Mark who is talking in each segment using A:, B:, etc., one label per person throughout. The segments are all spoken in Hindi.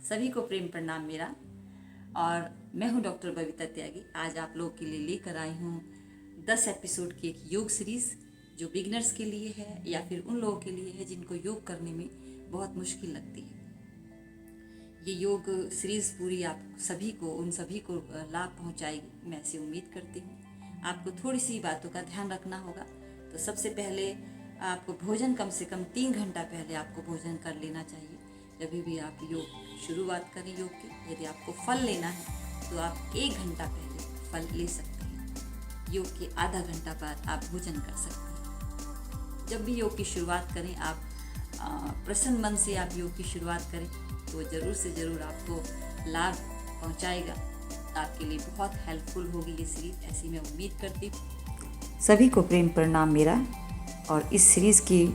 A: सभी को प्रेम प्रणाम मेरा। और मैं हूं डॉक्टर बबीता त्यागी। आज आप लोगों के लिए लेकर आई हूं 10 एपिसोड की एक योग सीरीज़ जो बिगनर्स के लिए है या फिर उन लोगों के लिए है जिनको योग करने में बहुत मुश्किल लगती है। ये योग सीरीज़ पूरी आप सभी को उन सभी को लाभ पहुंचाएगी, मैं ऐसी उम्मीद करती हूँ। आपको थोड़ी सी बातों का ध्यान रखना होगा। तो सबसे पहले आपको भोजन कम से कम 3 घंटा पहले आपको भोजन कर लेना चाहिए। जब भी आप योग शुरुआत करें योग की, यदि आपको फल लेना है तो आप 1 घंटा पहले फल ले सकते हैं। योग के आधा घंटा बाद आप भोजन कर सकते हैं। जब भी योग की शुरुआत करें आप प्रसन्न मन से आप योग की शुरुआत करें तो ज़रूर से ज़रूर आपको लाभ पहुंचाएगा। आपके लिए बहुत हेल्पफुल होगी ये सीरीज़, ऐसी मैं उम्मीद करती हूँ। सभी को प्रेम प्रणाम मेरा। और इस सीरीज़ की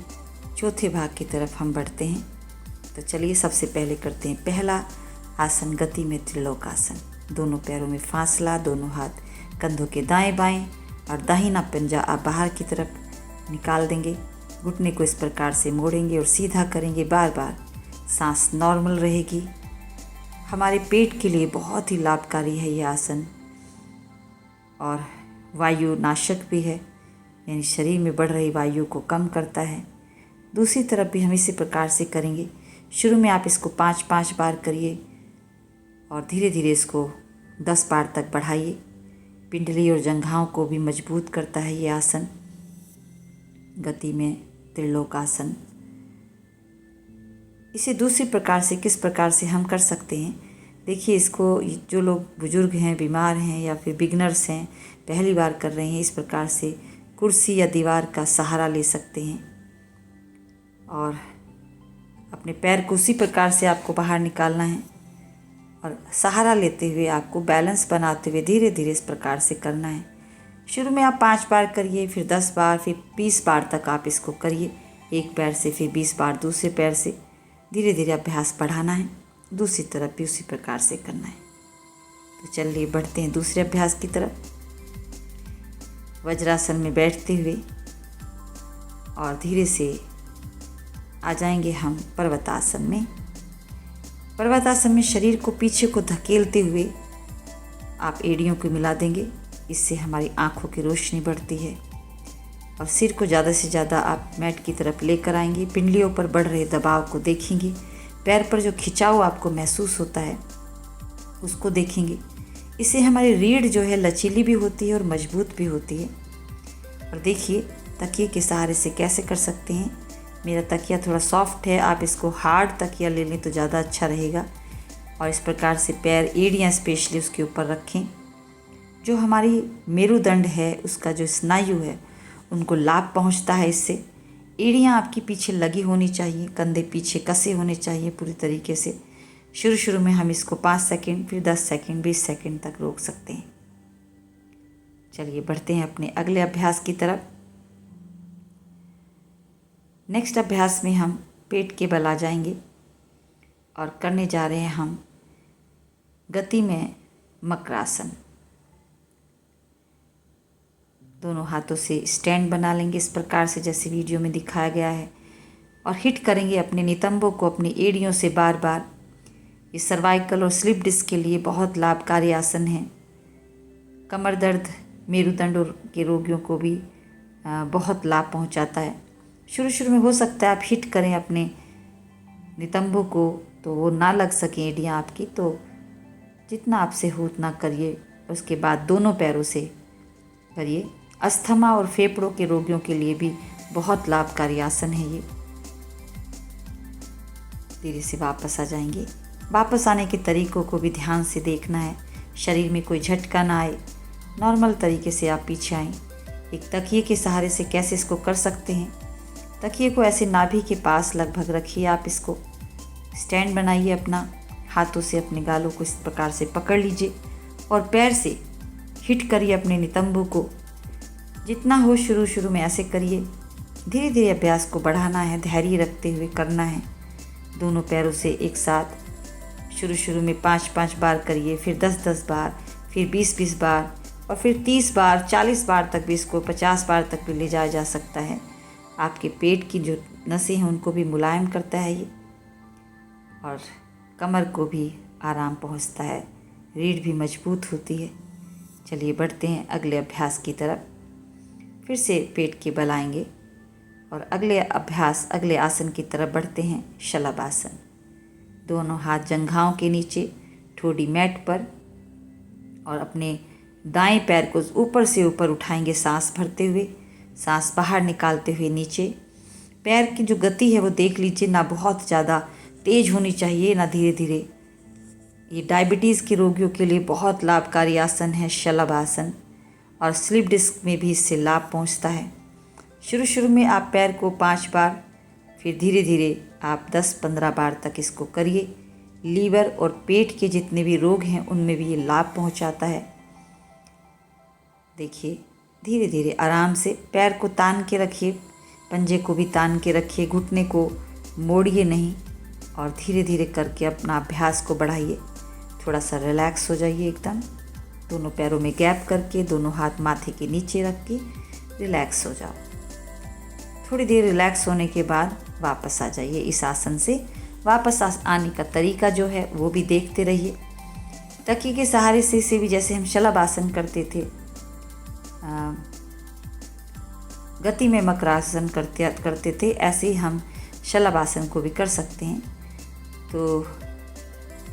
A: चौथे भाग की तरफ हम बढ़ते हैं। तो चलिए सबसे पहले करते हैं पहला आसन, गति में त्रिलोकासन। दोनों पैरों में फासला, दोनों हाथ कंधों के दाएं बाएं और दाहिना पंजा आप बाहर की तरफ निकाल देंगे। घुटने को इस प्रकार से मोड़ेंगे और सीधा करेंगे बार बार। सांस नॉर्मल रहेगी। हमारे पेट के लिए बहुत ही लाभकारी है ये आसन और वायु नाशक भी है, यानी शरीर में बढ़ रही वायु को कम करता है। दूसरी तरफ भी हम इसी प्रकार से करेंगे। शुरू में आप इसको 5-5 बार करिए और धीरे धीरे इसको 10 बार तक बढ़ाइए। पिंडली और जंघाओं को भी मजबूत करता है ये आसन, गति में त्रिलोकासन। इसे दूसरी प्रकार से किस प्रकार से हम कर सकते हैं, देखिए। इसको जो लोग बुजुर्ग हैं, बीमार हैं या फिर बिगनर्स हैं, पहली बार कर रहे हैं, इस प्रकार से कुर्सी या दीवार का सहारा ले सकते हैं और अपने पैर को उसी प्रकार से आपको बाहर निकालना है और सहारा लेते हुए आपको बैलेंस बनाते हुए धीरे धीरे इस प्रकार से करना है। शुरू में आप 5 बार करिए, फिर 10 बार, फिर 20 बार तक आप इसको करिए। एक पैर से फिर 20 बार दूसरे पैर से, धीरे धीरे अभ्यास बढ़ाना है। दूसरी तरफ भी उसी प्रकार से करना है। तो चलिए बढ़ते हैं दूसरे अभ्यास की तरफ। वज्रासन में बैठते हुए और धीरे से आ जाएंगे हम पर्वतासन में। पर्वतासन में शरीर को पीछे को धकेलते हुए आप एड़ियों को मिला देंगे। इससे हमारी आँखों की रोशनी बढ़ती है और सिर को ज़्यादा से ज़्यादा आप मैट की तरफ लेकर आएंगे। पिंडलियों पर बढ़ रहे दबाव को देखेंगे। पैर पर जो खिंचाव आपको महसूस होता है उसको देखेंगे। इससे हमारी रीढ़ जो है लचीली भी होती है और मजबूत भी होती है। और देखिए तकिए के सहारे से कैसे कर सकते हैं। मेरा तकिया थोड़ा सॉफ्ट है, आप इसको हार्ड तकिया ले लें तो ज़्यादा अच्छा रहेगा। और इस प्रकार से पैर, एड़ियाँ स्पेशली उसके ऊपर रखें। जो हमारी मेरुदंड है उसका जो स्नायु है उनको लाभ पहुंचता है इससे। एड़ियाँ आपकी पीछे लगी होनी चाहिए, कंधे पीछे कसे होने चाहिए पूरी तरीके से। शुरू में हम इसको 5 सेकंड, फिर 10 सेकंड, 20 सेकंड तक रोक सकते हैं। चलिए बढ़ते हैं अपने अगले अभ्यास की तरफ। नेक्स्ट अभ्यास में हम पेट के बल आ जाएंगे और करने जा रहे हैं हम गति में मकरासन। दोनों हाथों से स्टैंड बना लेंगे इस प्रकार से जैसे वीडियो में दिखाया गया है और हिट करेंगे अपने नितंबों को अपनी एड़ियों से बार बार। ये सर्वाइकल और स्लिप डिस्क के लिए बहुत लाभकारी आसन है। कमर दर्द, मेरुदंड के रोगियों को भी बहुत लाभ पहुंचाता है। शुरू में हो सकता है आप हिट करें अपने नितंबों को तो वो ना लग सकें एड़ियाँ आपकी, तो जितना आपसे हो उतना करिए। उसके बाद दोनों पैरों से करिए। अस्थमा और फेफड़ों के रोगियों के लिए भी बहुत लाभकारी आसन है ये। धीरे से वापस आ जाएंगे। वापस आने के तरीकों को भी ध्यान से देखना है, शरीर में कोई झटका ना आए। नॉर्मल तरीके से आप पीछे आएँ। एक तकिए के सहारे से कैसे इसको कर सकते हैं, तकिए को ऐसे नाभि के पास लगभग रखिए। आप इसको स्टैंड बनाइए अपना, हाथों से अपने गालों को इस प्रकार से पकड़ लीजिए और पैर से हिट करिए अपने नितंबों को। जितना हो शुरू में ऐसे करिए। धीरे धीरे अभ्यास को बढ़ाना है, धैर्य रखते हुए करना है। दोनों पैरों से एक साथ शुरू में 5-5 बार करिए, फिर 10-10 बार, फिर 20-20 बार और फिर 30 बार, 40 बार तक भी, इसको 50 बार तक भी ले जाया जा सकता है। आपके पेट की जो नसें हैं उनको भी मुलायम करता है ये। और कमर को भी आराम पहुंचता है, रीढ़ भी मजबूत होती है। चलिए बढ़ते हैं अगले अभ्यास की तरफ। फिर से पेट के बल आएंगे और अगले आसन की तरफ बढ़ते हैं, शलभ आसन। दोनों हाथ जंघाओं के नीचे, ठोड़ी मैट पर, और अपने दाएं पैर को ऊपर से ऊपर उठाएंगे सांस भरते हुए, सांस बाहर निकालते हुए नीचे। पैर की जो गति है वो देख लीजिए, ना बहुत ज़्यादा तेज होनी चाहिए ना धीरे धीरे। ये डायबिटीज़ के रोगियों के लिए बहुत लाभकारी आसन है शलभ आसन, और स्लिप डिस्क में भी इससे लाभ पहुंचता है। शुरू में आप पैर को 5 बार, फिर धीरे धीरे आप 10-15 बार तक इसको करिए। लीवर और पेट के जितने भी रोग हैं उनमें भी ये लाभ पहुंचाता है। देखिए धीरे धीरे आराम से पैर को तान के रखिए, पंजे को भी तान के रखिए, घुटने को मोड़िए नहीं, और धीरे धीरे करके अपना अभ्यास को बढ़ाइए। थोड़ा सा रिलैक्स हो जाइए एकदम। दोनों पैरों में गैप करके, दोनों हाथ माथे के नीचे रख के रिलैक्स हो जाओ। थोड़ी देर रिलैक्स होने के बाद वापस आ जाइए इस आसन से। वापस आने का तरीका जो है वो भी देखते रहिए। तकिए के सहारे से इसे भी, जैसे हम शलभ आसन करते थे, गति में मकरासन करते थे, ऐसे ही हम शलभ आसन को भी कर सकते हैं। तो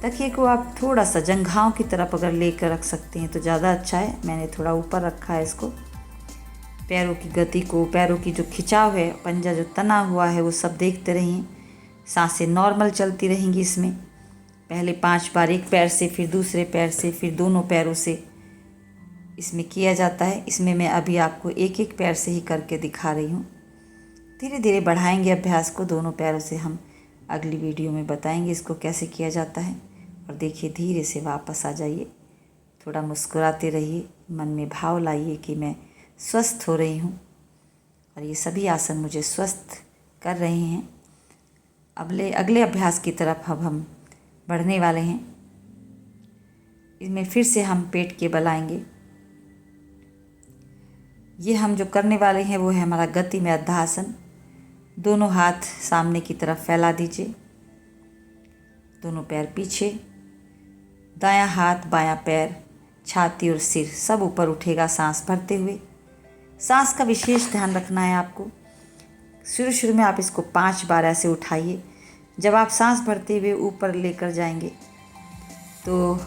A: तकिए को आप थोड़ा सा जंघाओं की तरफ अगर लेकर रख सकते हैं तो ज़्यादा अच्छा है। मैंने थोड़ा ऊपर रखा है इसको। पैरों की गति को, पैरों की जो खिंचाव है, पंजा जो तना हुआ है, वो सब देखते रहिए। सांसें नॉर्मल चलती रहेंगी इसमें। पहले 5 बार एक पैर से, फिर दूसरे पैर से, फिर दोनों पैरों से इसमें किया जाता है। इसमें मैं अभी आपको एक पैर से ही करके दिखा रही हूँ। धीरे धीरे बढ़ाएंगे अभ्यास को। दोनों पैरों से हम अगली वीडियो में बताएंगे इसको कैसे किया जाता है। और देखिए धीरे से वापस आ जाइए। थोड़ा मुस्कुराते रहिए, मन में भाव लाइए कि मैं स्वस्थ हो रही हूँ, और ये सभी आसन मुझे स्वस्थ कर रहे हैं। अगले अभ्यास की तरफ अब हम बढ़ने वाले हैं। इसमें फिर से हम पेट के बल आएंगे। ये हम जो करने वाले हैं वो है हमारा गति में अद्धासन। दोनों हाथ सामने की तरफ फैला दीजिए, दोनों पैर पीछे, दायां हाथ, बायां पैर, छाती और सिर सब ऊपर उठेगा सांस भरते हुए। सांस का विशेष ध्यान रखना है आपको। शुरू में आप इसको 5 बार ऐसे उठाइए। जब आप सांस भरते हुए ऊपर लेकर जाएंगे तो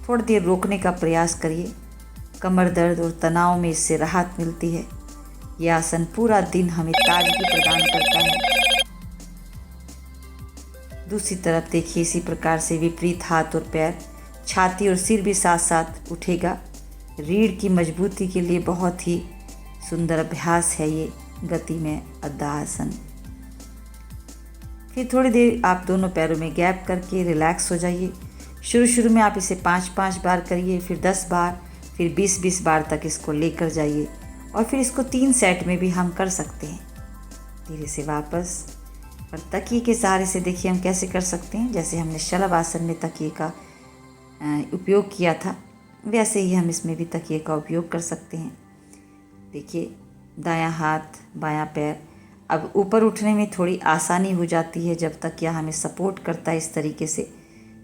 A: थोड़ी देर रोकने का प्रयास करिए। कमर दर्द और तनाव में इससे राहत मिलती है। यह आसन पूरा दिन हमें ताजगी प्रदान करता है। दूसरी तरफ देखिए, इसी प्रकार से विपरीत हाथ और पैर, छाती और सिर भी साथ साथ उठेगा। रीढ़ की मजबूती के लिए बहुत ही सुंदर अभ्यास है ये गति में अद्धा आसन। फिर थोड़ी देर आप दोनों पैरों में गैप करके रिलैक्स हो जाइए। शुरू में आप इसे 5-5 बार करिए, फिर 10 बार, फिर 20-20 बार तक इसको लेकर जाइए, और फिर इसको 3 सेट में भी हम कर सकते हैं। धीरे से वापस, और तकिए के सहारे से देखिए हम कैसे कर सकते हैं। जैसे हमने शलभ आसन में तकिए का उपयोग किया था, वैसे ही हम इसमें भी तकिए का उपयोग कर सकते हैं। देखिए दायां हाथ, बायां पैर। अब ऊपर उठने में थोड़ी आसानी हो जाती है जब तकिया हमें सपोर्ट करता है। इस तरीके से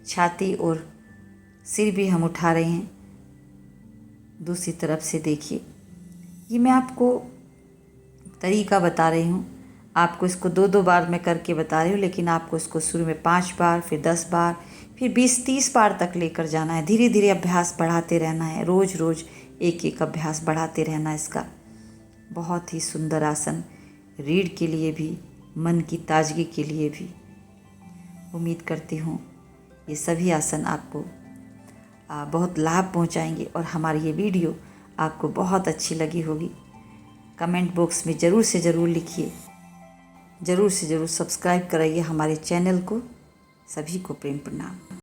A: छाती और सिर भी हम उठा रहे हैं। दूसरी तरफ से देखिए, ये मैं आपको तरीका बता रही हूँ। आपको इसको 2-2 बार मैं करके बता रही हूँ, लेकिन आपको इसको शुरू में 5 बार, फिर 10 बार, फिर 20-30 बार तक लेकर जाना है। धीरे धीरे अभ्यास बढ़ाते रहना है। रोज़ एक अभ्यास बढ़ाते रहना है इसका। बहुत ही सुंदर आसन, रीढ़ के लिए भी, मन की ताजगी के लिए भी। उम्मीद करती हूँ ये सभी आसन आपको बहुत लाभ पहुंचाएंगे, और हमारी ये वीडियो आपको बहुत अच्छी लगी होगी। कमेंट बॉक्स में ज़रूर से ज़रूर लिखिए। ज़रूर से ज़रूर सब्सक्राइब कराइए हमारे चैनल को। सभी को प्रेम प्रणाम।